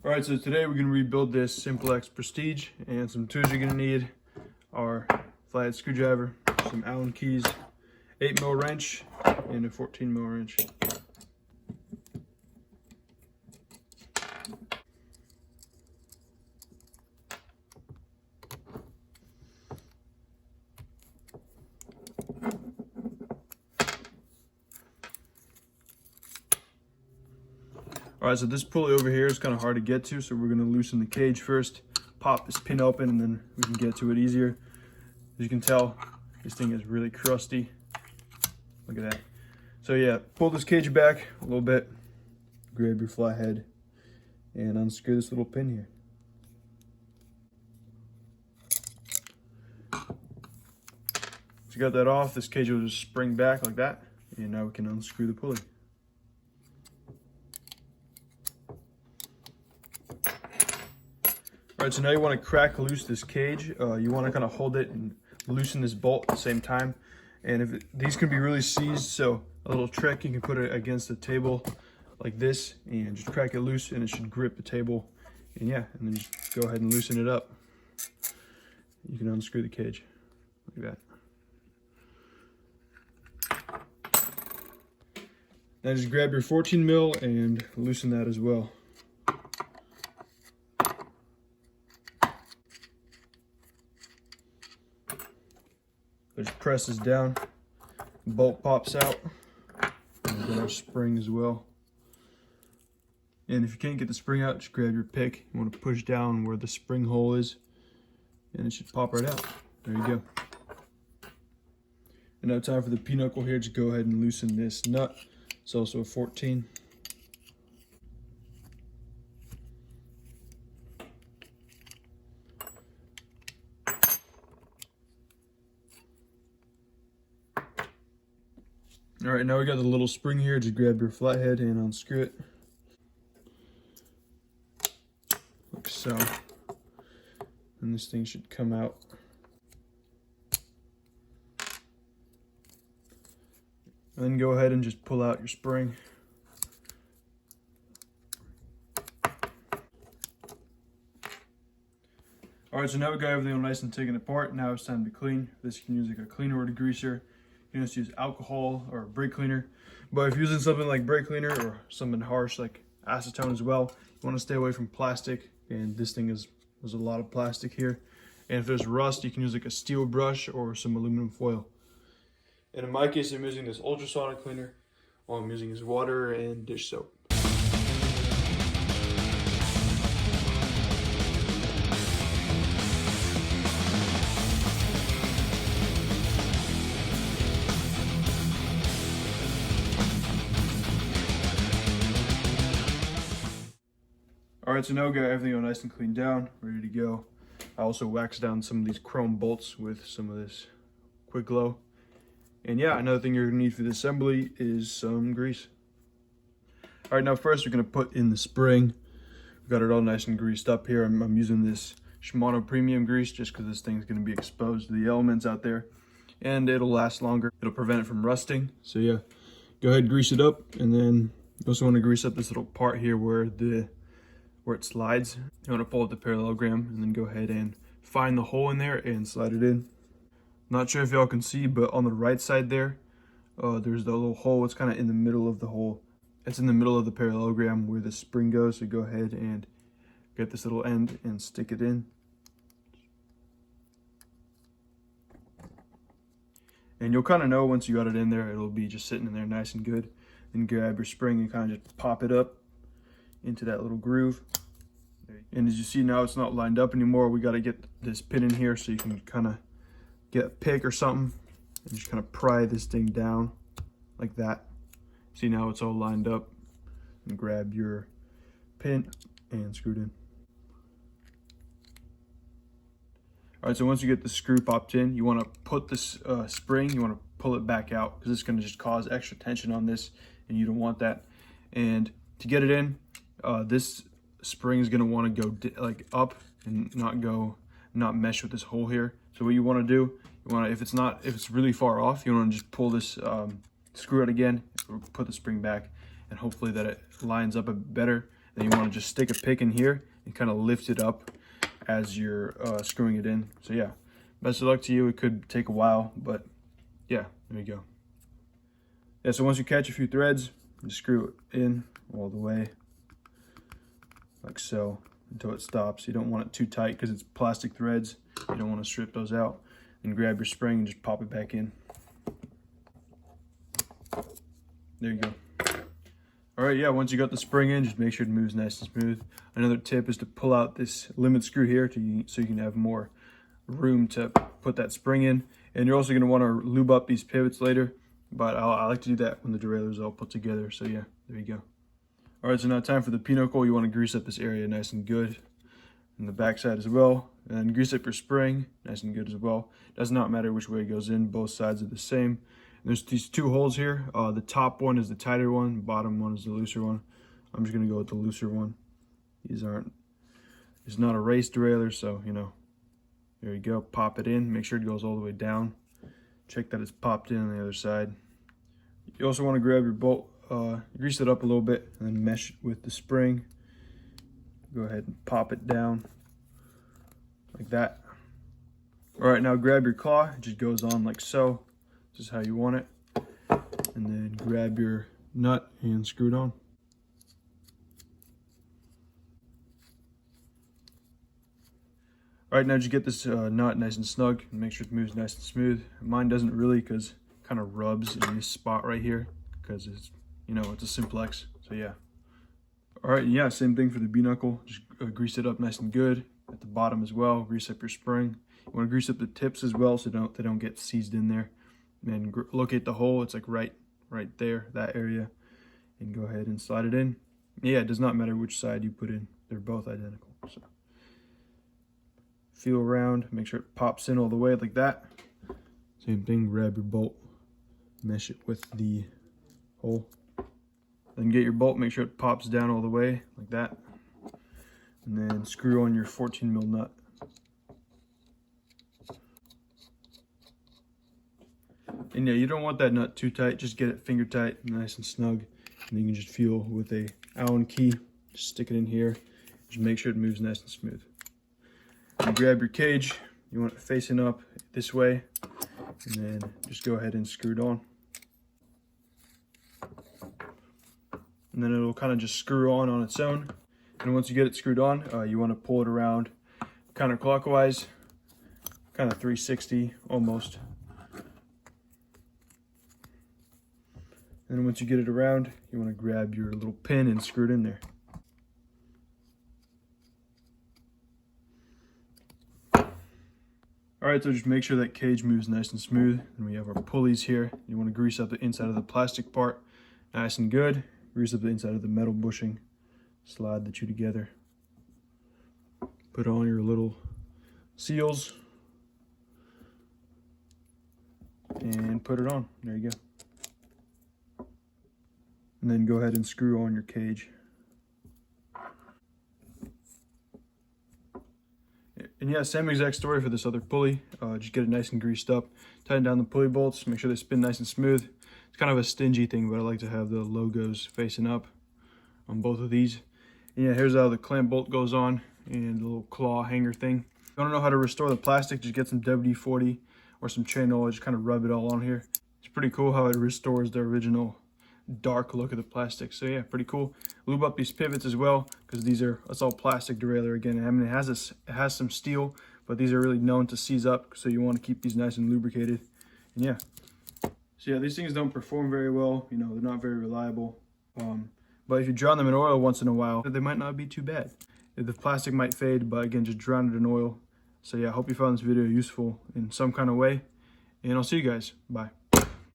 All right, so today we're gonna rebuild this Simplex Prestige, and some tools you're gonna need are flathead screwdriver, some Allen keys, 8mm wrench, and a 14mm wrench. All right, so this pulley over here is kind of hard to get to, so we're gonna loosen the cage first, pop this pin open, and then we can get to it easier. As you can tell, this thing is really crusty. Look at that. So yeah, pull this cage back a little bit, grab your flathead, and unscrew this little pin here. Once you got that off, this cage will just spring back like that, and now we can unscrew the pulley. All right, so now you want to crack loose this cage. You want to kind of hold it and loosen this bolt at the same time. And these can be really seized, so a little trick, you can put it against the table like this and just crack it loose, and it should grip the table. And yeah, and then just go ahead and loosen it up. You can unscrew the cage like that. Now just grab your 14mm and loosen that as well. Just press this down, bolt pops out, and then our spring as well. And if you can't get the spring out, just grab your pick. You want to push down where the spring hole is, and it should pop right out. There you go. And now time for the pinochle here. Just go ahead and loosen this nut. It's also a 14. All right, now we got the little spring here. Just grab your flathead and unscrew it. Like so. And this thing should come out. And then go ahead and just pull out your spring. All right, so now we got everything all nice and taken apart. Now it's time to clean. This you can use like a cleaner or a degreaser. You can just use alcohol or brake cleaner. But if you're using something like brake cleaner or something harsh like acetone as well, you want to stay away from plastic. And this thing there's a lot of plastic here. And if there's rust, you can use like a steel brush or some aluminum foil. And in my case, I'm using this ultrasonic cleaner. All I'm using is water and dish soap. All right, so now we got everything all nice and cleaned down, ready to go. I also waxed down some of these chrome bolts with some of this quick glow. And yeah, another thing you're gonna need for the assembly is some grease. All right, now first we're gonna put in the spring. We've got it all nice and greased up here. I'm using this Shimano premium grease just because this thing's gonna be exposed to the elements out there, and it'll last longer. It'll prevent it from rusting. So yeah, go ahead, grease it up, and then you also wanna grease up this little part here where it slides. You want to pull up the parallelogram and then go ahead and find the hole in there and slide it in. Not sure if y'all can see, but on the right side there, there's the little hole. It's kind of in the middle of the hole. It's in the middle of the parallelogram where the spring goes. So go ahead and get this little end and stick it in. And you'll kind of know once you got it in there, it'll be just sitting in there nice and good. Then grab your spring and kind of just pop it up into that little groove. And as you see now, it's not lined up anymore. We got to get this pin in here so you can kind of get a pick or something and just kind of pry this thing down like that. See, now it's all lined up. And grab your pin and screw it in. All right, so once you get the screw popped in, you want to put this spring, you want to pull it back out because it's going to just cause extra tension on this, and you don't want that. And to get it in, this spring is going to want to go like up and not mesh with this hole here. So what you want to do, if it's really far off, you want to just pull this screw out again, or put the spring back, and hopefully that it lines up a bit better. Then you want to just stick a pick in here and kind of lift it up as you're screwing it in. So yeah, best of luck to you. It could take a while, but yeah, there you go. Yeah, so once you catch a few threads, just screw it in all the way, like so, until it stops. You don't want it too tight because it's plastic threads. You don't want to strip those out. And grab your spring and just pop it back in. There you go. All right, yeah, once you got the spring in, just make sure it moves nice and smooth. Another tip is to pull out this limit screw here so you can have more room to put that spring in. And you're also going to want to lube up these pivots later, but I like to do that when the derailleur is all put together. So yeah, there you go. All right, so now time for the pinochle. You want to grease up this area nice and good, and the back side as well. And grease up your spring nice and good as well. Does not matter which way it goes in, both sides are the same. And there's these two holes here. The top one is the tighter one, the bottom one is the looser one. I'm just gonna go with the looser one. It's not a race derailleur, so you know, there you go. Pop it in, make sure it goes all the way down. Check that it's popped in on the other side. You also want to grab your bolt, grease it up a little bit, and then mesh it with the spring. Go ahead and pop it down like that. All right, now grab your claw. It just goes on like so. This is how you want it. And then grab your nut and screw it on. All right, now just get this nut nice and snug and make sure it moves nice and smooth. Mine doesn't really because it kind of rubs in this spot right here because it's, you know, it's a Simplex. So yeah. All right, yeah, same thing for the B-knuckle. Just grease it up nice and good at the bottom as well. Grease up your spring. You want to grease up the tips as well so they don't get seized in there. And locate the hole. It's like right there, that area, and go ahead and slide it in. Yeah, it does not matter which side you put in. They're both identical. So feel around, make sure it pops in all the way like that. Same thing, grab your bolt, mesh it with the hole. Then get your bolt, make sure it pops down all the way like that. And then screw on your 14mm nut. And yeah, you don't want that nut too tight, just get it finger tight, nice and snug. And you can just feel with a Allen key, just stick it in here, just make sure it moves nice and smooth. You grab your cage, you want it facing up this way, and then just go ahead and screw it on. And then it'll kind of just screw on its own. And once you get it screwed on, you want to pull it around counterclockwise, kind of 360 almost. And then once you get it around, you want to grab your little pin and screw it in there. All right, so just make sure that cage moves nice and smooth. And we have our pulleys here. You want to grease up the inside of the plastic part nice and good. Grease up the inside of the metal bushing. Slide the two together. Put on your little seals. And put it on. There you go. And then go ahead and screw on your cage. And yeah, same exact story for this other pulley. Just get it nice and greased up. Tighten down the pulley bolts, make sure they spin nice and smooth. It's kind of a stingy thing, but I like to have the logos facing up on both of these. And yeah, here's how the clamp bolt goes on and the little claw hanger thing. If you don't know how to restore the plastic, just get some WD-40 or some chain oil, just kind of rub it all on here. It's pretty cool how it restores the original dark look of the plastic. So yeah, pretty cool. Lube up these pivots as well, because it's all plastic derailleur again. I mean, it has some steel, but these are really known to seize up, so you want to keep these nice and lubricated. And yeah, so yeah, these things don't perform very well, you know, they're not very reliable, but if you drown them in oil once in a while, they might not be too bad. The plastic might fade, but again, just drown it in oil. So yeah, I hope you found this video useful in some kind of way, and I'll see you guys. Bye.